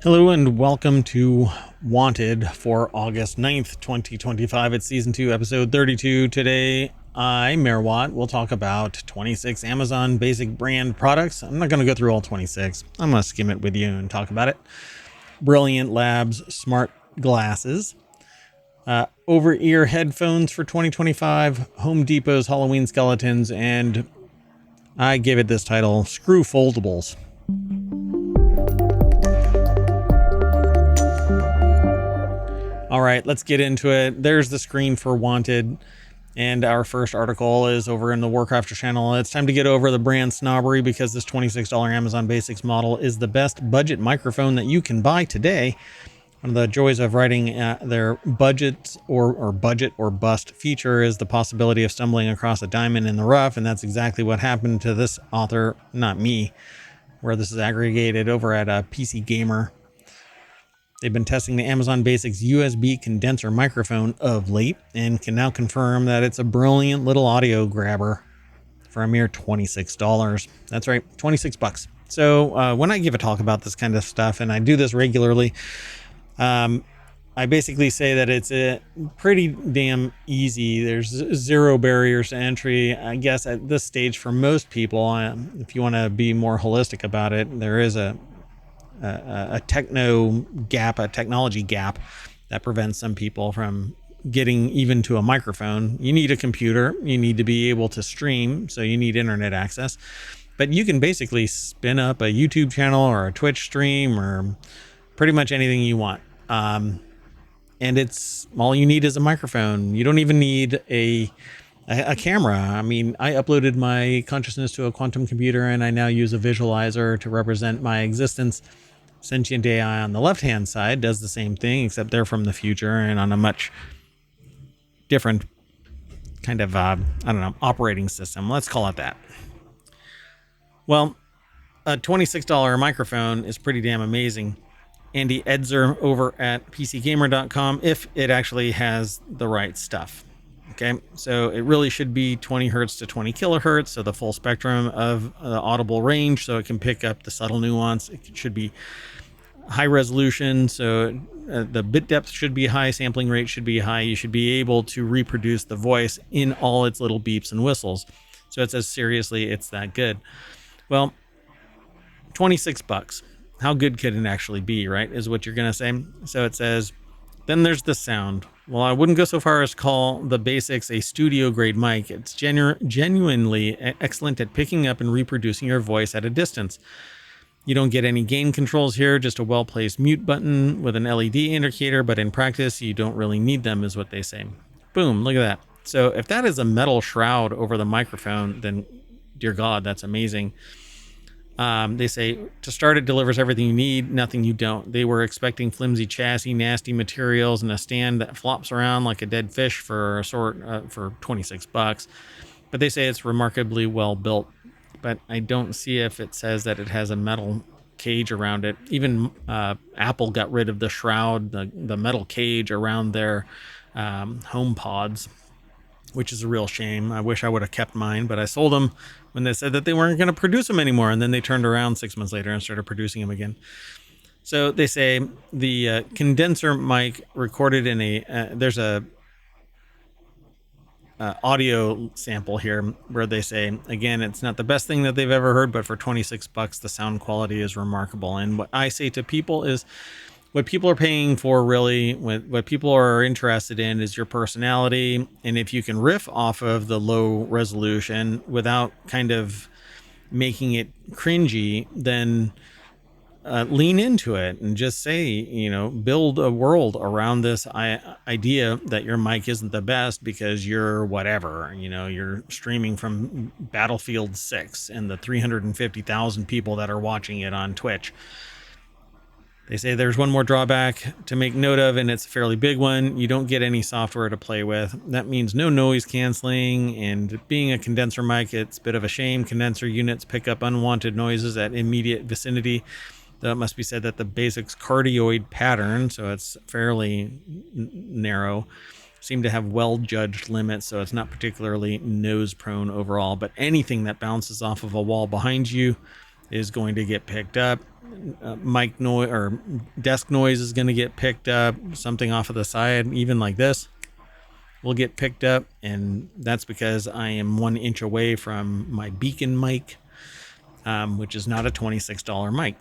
Hello and welcome to Wanted for August 9th, 2025. It's season 2, episode 32. Today, MayorWatt, will talk about 26 Amazon basic brand products. I'm not going to go through all 26. I'm going to skim it with you and talk about it. Brilliant Labs smart glasses. Over-ear headphones for 2025. Home Depot's Halloween skeletons. And I gave it this title, Screw Foldables. All right, let's get into it. There's the screen for Wanted, and our first article is over in the WarCrafters channel. It's time to get over the brand snobbery because this $26 Amazon Basics model is the best budget microphone that you can buy today. One of the joys of writing their budget or bust feature is the possibility of stumbling across a diamond in the rough, and that's exactly what happened to this author, not me, where this is aggregated over at PC Gamer. They've been testing the Amazon Basics USB condenser microphone of late and can now confirm that it's a brilliant little audio grabber for a mere $26. That's right, 26 bucks. So when I give a talk about this kind of stuff, and I do this regularly, I basically say that it's pretty damn easy. There's zero barriers to entry. I guess at this stage for most people, if you want to be more holistic about it, there is a technology gap that prevents some people from getting even to a microphone. You need a computer, you need to be able to stream, so you need internet access. But you can basically spin up a YouTube channel or a Twitch stream or pretty much anything you want. And it's all you need is a microphone. You don't even need a camera. I mean, I uploaded my consciousness to a quantum computer and I now use a visualizer to represent my existence. Sentient AI on the left-hand side does the same thing, except they're from the future and on a much different kind of, operating system. Let's call it that. Well, a $26 microphone is pretty damn amazing. Andy Edzer over at PCGamer.com, if it actually has the right stuff. Okay, so it really should be 20 hertz to 20 kilohertz, so the full spectrum of the audible range, so it can pick up the subtle nuance. It should be high resolution, so the bit depth should be high, sampling rate should be high. You should be able to reproduce the voice in all its little beeps and whistles. So it says, seriously, it's that good. Well, 26 bucks. How good could it actually be, right, is what you're going to say. So it says, then there's the sound. Well, I wouldn't go so far as to call the Basics a studio-grade mic. It's genuinely excellent at picking up and reproducing your voice at a distance. You don't get any gain controls here, just a well-placed mute button with an LED indicator, but in practice, you don't really need them, is what they say. Boom, look at that. So if that is a metal shroud over the microphone, then, dear God, that's amazing. They say, to start, it delivers everything you need, nothing you don't. They were expecting flimsy chassis, nasty materials, and a stand that flops around like a dead fish for for 26 bucks. But they say it's remarkably well built. But I don't see if it says that it has a metal cage around it. Even Apple got rid of the shroud, the metal cage around their home pods, which is a real shame. I wish I would have kept mine, but I sold them when they said that they weren't going to produce them anymore. And then they turned around 6 months later and started producing them again. So they say the condenser mic recorded in there's a audio sample here where they say, again, it's not the best thing that they've ever heard, but for 26 bucks, the sound quality is remarkable. And what I say to people is, what people are paying for, really, what people are interested in is your personality. And if you can riff off of the low resolution without kind of making it cringy, then lean into it and just say, build a world around this idea that your mic isn't the best because you're whatever, you're streaming from Battlefield 6 and the 350,000 people that are watching it on Twitch. They say there's one more drawback to make note of, and it's a fairly big one. You don't get any software to play with. That means no noise canceling, and being a condenser mic, it's a bit of a shame. Condenser units pick up unwanted noises at immediate vicinity. Though it must be said that the Basics cardioid pattern, so it's fairly narrow, seem to have well-judged limits, so it's not particularly nose-prone overall. But anything that bounces off of a wall behind you is going to get picked up. mic noise or desk noise is going to get picked up. Something off of the side, even like this, will get picked up. And that's because I am 1 inch away from my beacon mic, which is not a $26 mic.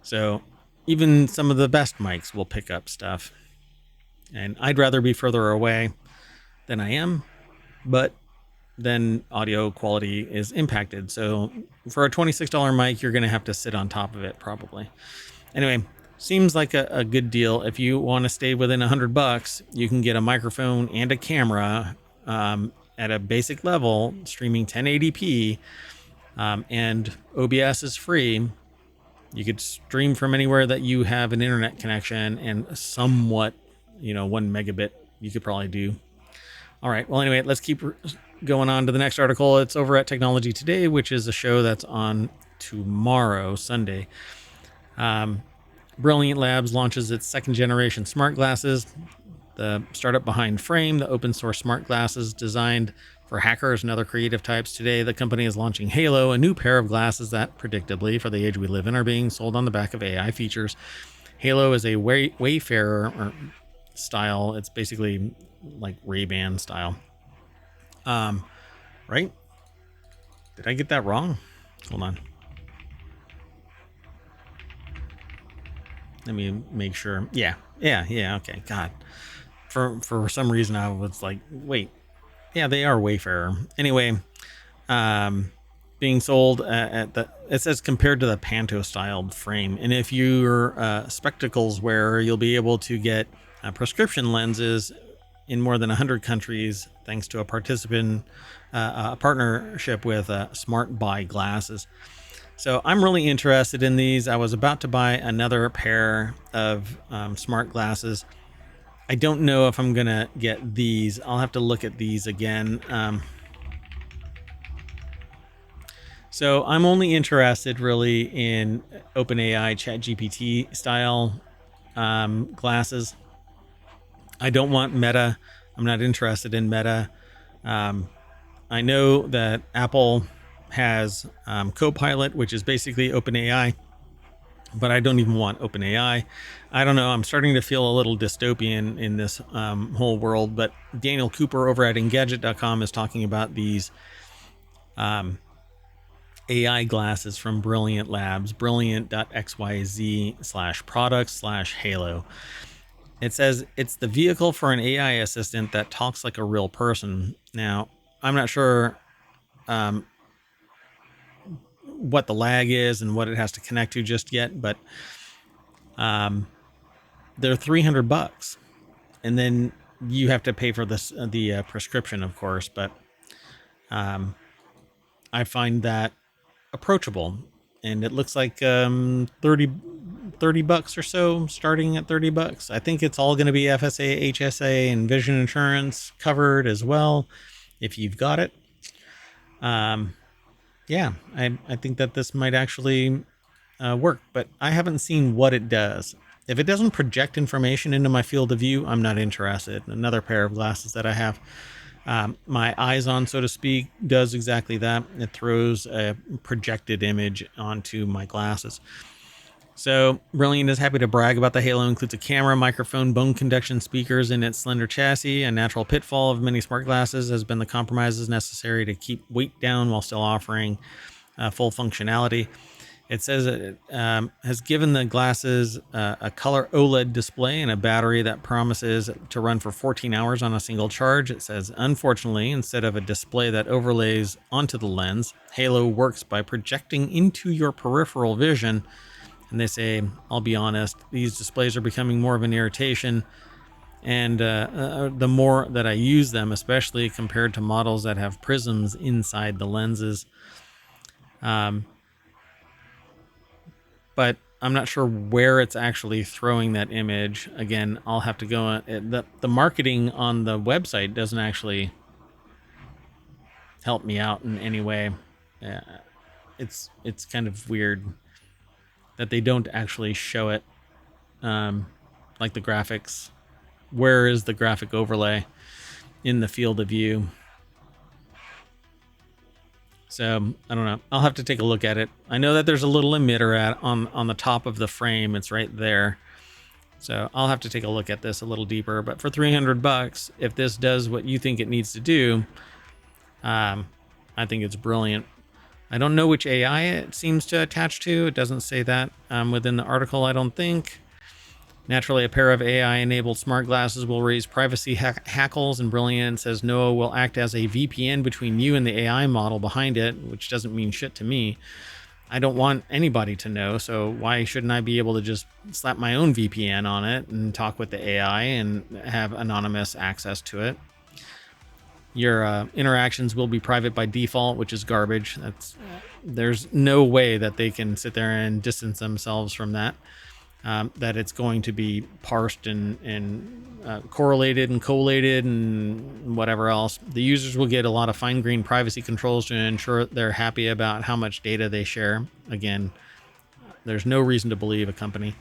So even some of the best mics will pick up stuff. And I'd rather be further away than I am, but then audio quality is impacted. So for a $26 mic, you're going to have to sit on top of it probably. Anyway, seems like a good deal. If you want to stay within $100, you can get a microphone and a camera at a basic level, streaming 1080p, and OBS is free. You could stream from anywhere that you have an internet connection, and somewhat, 1 megabit you could probably do. All right. Well, anyway, let's keep going on to the next article. It's over at Technology Today, which is a show that's on tomorrow, Sunday. Brilliant Labs launches its 2nd generation smart glasses. The startup behind Frame, the open source smart glasses designed for hackers and other creative types. Today, the company is launching Halo, a new pair of glasses that, predictably, for the age we live in, are being sold on the back of AI features. Halo is a Wayfarer style. It's basically like Ray-Ban style. Right? Did I get that wrong? Hold on. Let me make sure. Yeah. Okay. God. For some reason I was like, wait. Yeah, they are Wayfarer. Anyway, being sold it says compared to the Panto styled frame. And if you're spectacles wearer, you'll be able to get prescription lenses in more than 100 countries thanks to a partnership with Smart Buy Glasses. So I'm really interested in these. I was about to buy another pair of smart glasses. I don't know if I'm going to get these. I'll have to look at these again. So I'm only interested really in OpenAI ChatGPT style glasses. I don't want Meta. I'm not interested in Meta. I know that Apple has Copilot, which is basically OpenAI, but I don't even want OpenAI. I don't know. I'm starting to feel a little dystopian in this whole world, but Daniel Cooper over at Gadget.com is talking about these AI glasses from Brilliant Labs, brilliant.xyz/products/Halo. It says it's the vehicle for an AI assistant that talks like a real person. Now, I'm not sure what the lag is and what it has to connect to just yet, but they're $300, and then you have to pay for the prescription, of course. But I find that approachable, and it looks like $30 or so, starting at $30. I think it's all going to be FSA, HSA, and vision insurance covered as well if you've got it. Yeah, I think that this might actually work, but I haven't seen what it does. If it doesn't project information into my field of view, I'm not interested. Another pair of glasses that I have my eyes on, so to speak, does exactly that. It throws a projected image onto my glasses. So Brilliant is happy to brag about the Halo. Includes a camera, microphone, bone conduction speakers in its slender chassis. A natural pitfall of many smart glasses has been the compromises necessary to keep weight down while still offering full functionality. It says it has given the glasses a color OLED display and a battery that promises to run for 14 hours on a single charge. It says, unfortunately, instead of a display that overlays onto the lens, Halo works by projecting into your peripheral vision. And they say, I'll be honest, these displays are becoming more of an irritation. And the more that I use them, especially compared to models that have prisms inside the lenses. But I'm not sure where it's actually throwing that image. Again, I'll have to go on. The marketing on the website doesn't actually help me out in any way. It's kind of weird that they don't actually show it, like the graphics. Where is the graphic overlay in the field of view? So I don't know. I'll have to take a look at it. I know that there's a little emitter on the top of the frame. It's right there. So I'll have to take a look at this a little deeper. But for $300, if this does what you think it needs to do, I think it's brilliant. I don't know which AI it seems to attach to. It doesn't say that within the article, I don't think. Naturally, a pair of AI-enabled smart glasses will raise privacy hackles, and Brilliant says NOAA will act as a VPN between you and the AI model behind it, which doesn't mean shit to me. I don't want anybody to know, so why shouldn't I be able to just slap my own VPN on it and talk with the AI and have anonymous access to it? Your interactions will be private by default, which is garbage. There's no way that they can sit there and distance themselves from that. That it's going to be parsed and correlated and collated and whatever else. The users will get a lot of fine-grained privacy controls to ensure they're happy about how much data they share. Again, there's no reason to believe a company.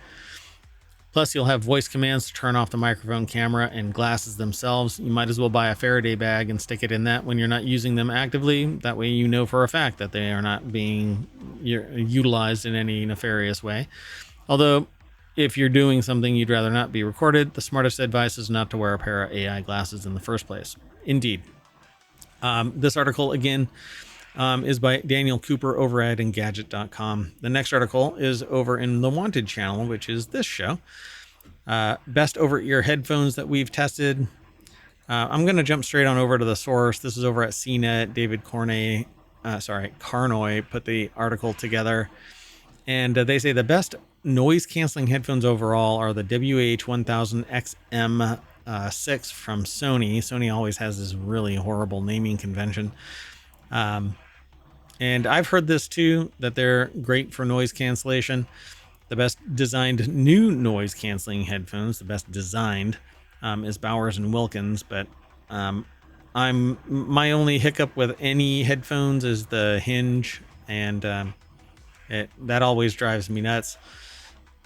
Plus, you'll have voice commands to turn off the microphone, camera, and glasses themselves. You might as well buy a Faraday bag and stick it in that when you're not using them actively. That way you know for a fact that they are not being utilized in any nefarious way. Although, if you're doing something you'd rather not be recorded, the smartest advice is not to wear a pair of AI glasses in the first place. Indeed. This article, again, is by Daniel Cooper over at Gadget.com. The next article is over in the Wanted channel, which is this show. Best over-ear headphones that we've tested. I'm going to jump straight on over to the source. This is over at CNET. David Carnoy put the article together. And they say the best noise-canceling headphones overall are the WH-1000XM6 from Sony. Sony always has this really horrible naming convention. And I've heard this too, that they're great for noise cancellation. The best designed new noise canceling headphones, the best designed, is Bowers and Wilkins. But my only hiccup with any headphones is the hinge, and that always drives me nuts.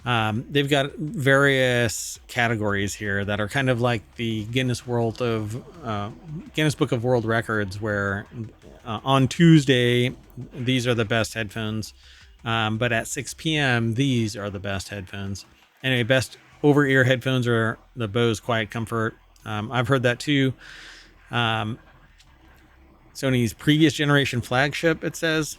They've got various categories here that are kind of like the Guinness Book of World Records, where on Tuesday, these are the best headphones. But at 6 p.m., these are the best headphones. Anyway, best over-ear headphones are the Bose Quiet Comfort. I've heard that too. Sony's previous generation flagship, it says.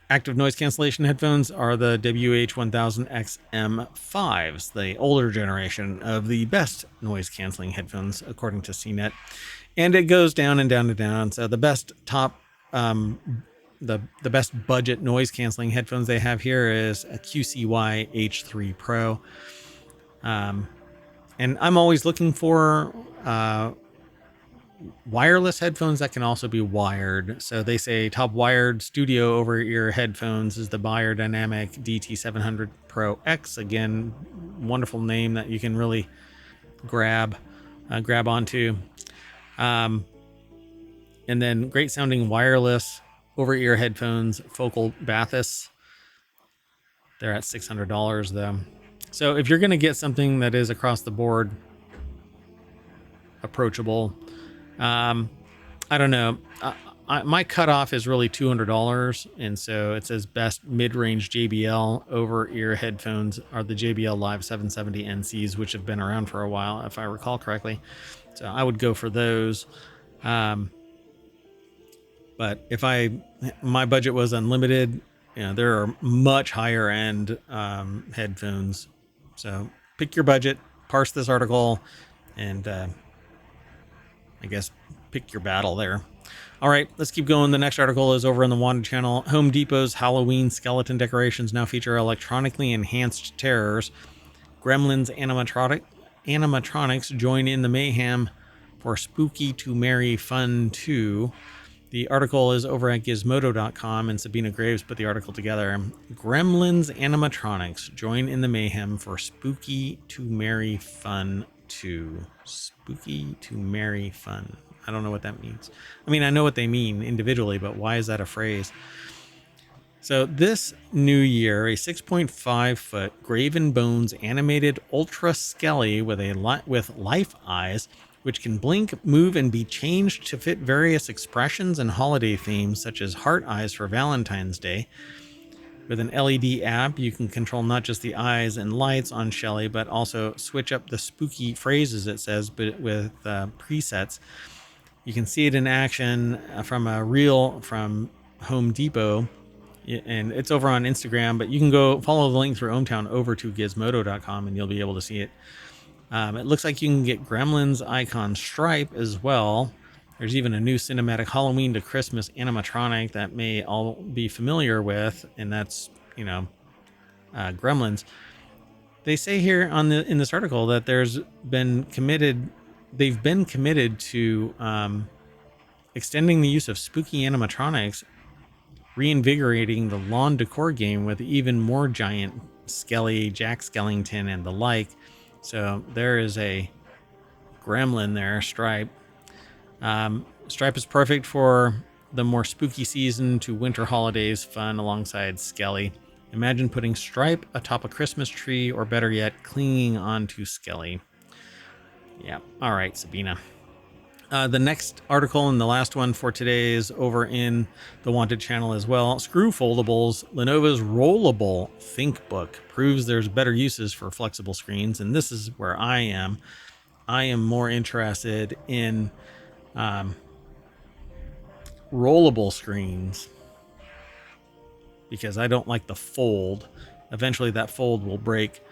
Active noise cancellation headphones are the WH-1000XM5s, the older generation of the best noise canceling headphones, according to CNET. And it goes down and down and down. So the best the best budget noise canceling headphones they have here is a QCY H3 Pro. And I'm always looking for wireless headphones that can also be wired. So they say top wired studio over-ear headphones is the Beyerdynamic DT700 Pro X. Again, wonderful name that you can really grab onto. And then great sounding wireless over-ear headphones, Focal Bathys. They're at $600 though. So if you're going to get something that is across the board approachable, I don't know. My cutoff is really $200, and so it says best mid-range JBL over-ear headphones are the JBL Live 770 NCs, which have been around for a while, if I recall correctly. So I would go for those. But if my budget was unlimited, there are much higher end headphones. So pick your budget, parse this article, and I guess pick your battle there. All right, let's keep going. The next article is over on the Wanted channel. Home Depot's Halloween skeleton decorations now feature electronically enhanced terrors. Gremlins animatronics join in the mayhem for Spooky to Merry Fun 2. The article is over at Gizmodo.com, and Sabina Graves put the article together. Gremlins animatronics join in the mayhem for Spooky to Merry Fun 2. Spooky to Merry Fun. I don't know what that means. I mean, I know what they mean individually, but why is that a phrase? So this new year, a 6.5 foot graven bones animated ultra skelly with life eyes, which can blink, move, and be changed to fit various expressions and holiday themes, such as heart eyes for Valentine's Day. With an LED app, you can control not just the eyes and lights on Shelly, but also switch up the spooky phrases it says, but with presets. You can see it in action from a reel from Home Depot, and it's over on Instagram, but you can go follow the link through ohmTown over to gizmodo.com and you'll be able to see it. It looks like you can get Gremlins icon Stripe as well. There's even a new cinematic Halloween to Christmas animatronic that may all be familiar with, and that's, Gremlins. They say here in this article that they've been committed to extending the use of spooky animatronics, reinvigorating the lawn decor game with even more giant Skelly, Jack Skellington, and the like. So there is a gremlin there, Stripe. Stripe is perfect for the more spooky season to winter holidays fun alongside Skelly. Imagine putting Stripe atop a Christmas tree, or better yet, clinging onto Skelly. Yeah. All right, Sabina. The next article and the last one for today is over in the Wanted channel as well. Screw Foldables. Lenovo's rollable ThinkBook proves there's better uses for flexible screens. And this is where I am. I am more interested in rollable screens because I don't like the fold. Eventually that fold will break.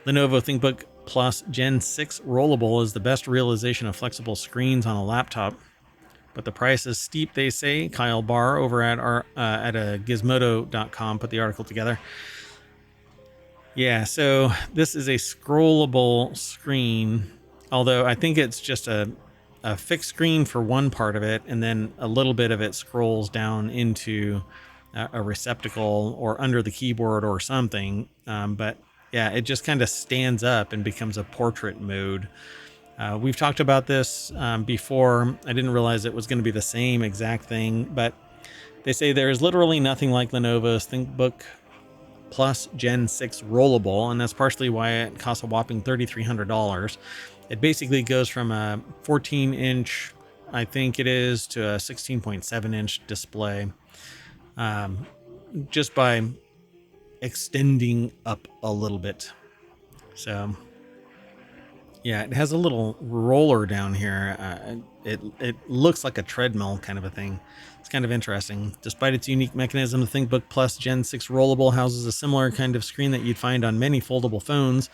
Lenovo ThinkBook Plus Gen 6 Rollable is the best realization of flexible screens on a laptop, but the price is steep, they say. Kyle Barr over at gizmodo.com put the article together. Yeah, so this is a scrollable screen, although I think it's just a fixed screen for one part of it, and then a little bit of it scrolls down into a receptacle or under the keyboard or something, but yeah, it just kind of stands up and becomes a portrait mode. We've talked about this before. I didn't realize it was going to be the same exact thing, but they say there is literally nothing like Lenovo's ThinkBook Plus Gen 6 Rollable, and that's partially why it costs a whopping $3,300. It basically goes from a 14-inch, I think it is, to a 16.7-inch display, just by extending up a little bit. So yeah, it has a little roller down here. It looks like a treadmill kind of a thing. It's kind of interesting. Despite its unique mechanism, the ThinkBook Plus Gen 6 Rollable houses a similar kind of screen that you'd find on many foldable phones.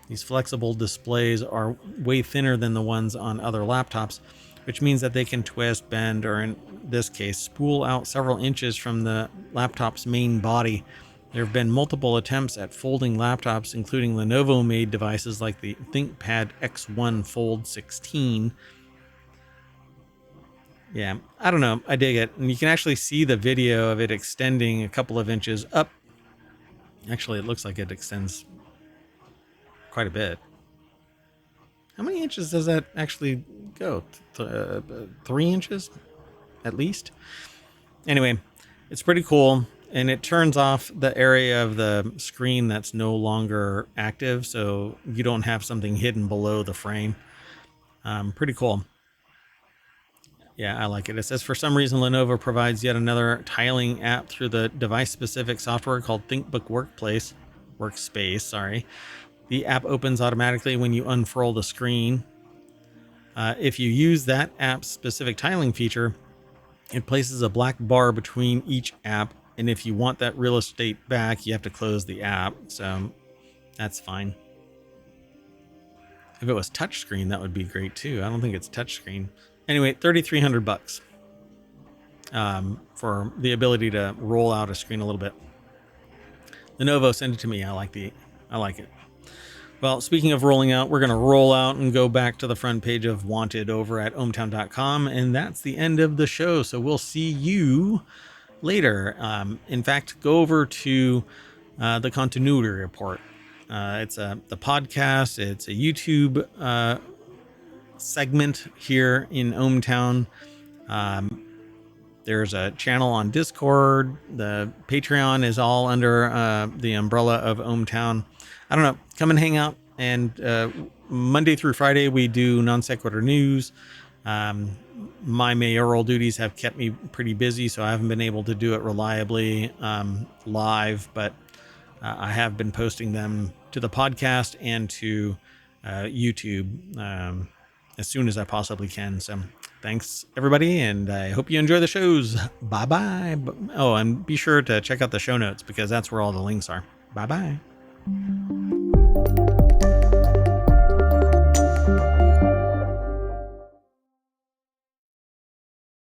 These flexible displays are way thinner than the ones on other laptops, which means that they can twist, bend, or in this case, spool out several inches from the laptop's main body. There have been multiple attempts at folding laptops, including Lenovo-made devices like the ThinkPad X1 Fold 16. Yeah, I don't know. I dig it. And you can actually see the video of it extending a couple of inches up. Actually, it looks like it extends quite a bit. How many inches does that actually go? 3 inches at least? Anyway, it's pretty cool. And it turns off the area of the screen that's no longer active, so you don't have something hidden below the frame. Pretty cool. Yeah, I like it. It says, for some reason, Lenovo provides yet another tiling app through the device-specific software called ThinkBook Workspace. The app opens automatically when you unfurl the screen. If you use that app's specific tiling feature, it places a black bar between each app. And if you want that real estate back, you have to close the app. So that's fine. If it was touchscreen, that would be great too. I don't think it's touchscreen. Anyway, $3,300 for the ability to roll out a screen a little bit. Lenovo, send it to me. I like it. Well, speaking of rolling out, we're going to roll out and go back to the front page of Wanted over at ohmTown.com. And that's the end of the show. So we'll see you later. In fact, go over to the Continuity Report. It's the podcast. It's a YouTube segment here in ohmTown. There's a channel on Discord. The Patreon is all under the umbrella of ohmTown. I don't know. Come and hang out. And Monday through Friday, we do Non Sequitur news. My mayoral duties have kept me pretty busy, so I haven't been able to do it reliably live, but I have been posting them to the podcast and to YouTube as soon as I possibly can. So thanks, everybody, and I hope you enjoy the shows. Bye-bye. Oh, and be sure to check out the show notes because that's where all the links are. Bye-bye.